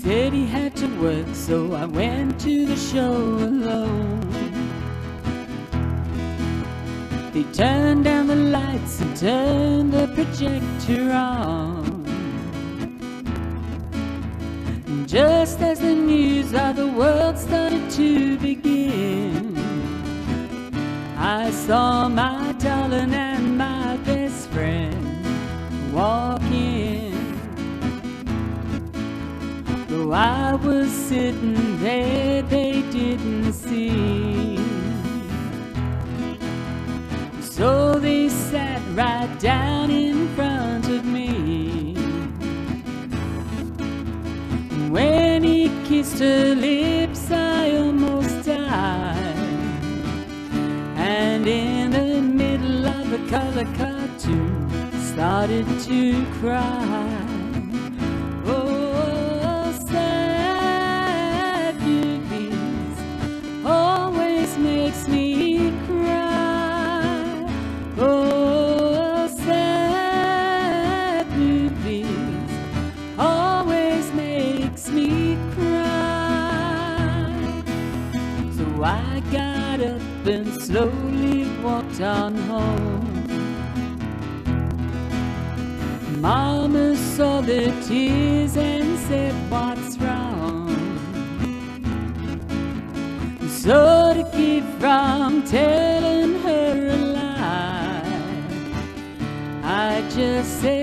said he had to work, so I went to the show alone. They turned down the lights and turned the projector on. And just as the news of the world started to begin, I saw my darling and my best friend walk in. Though I was sitting there, they didn't see. So they sat right down in front of me. When he kissed her lips, I almost died. And in the middle of a color cartoon, started to cry. Oh, sad movies always makes me cry. Oh, sad movies always makes me cry. So I got up and slowly walked on home. Mama saw the tears and said, "What's wrong?" So to keep from telling her a lie, I just said,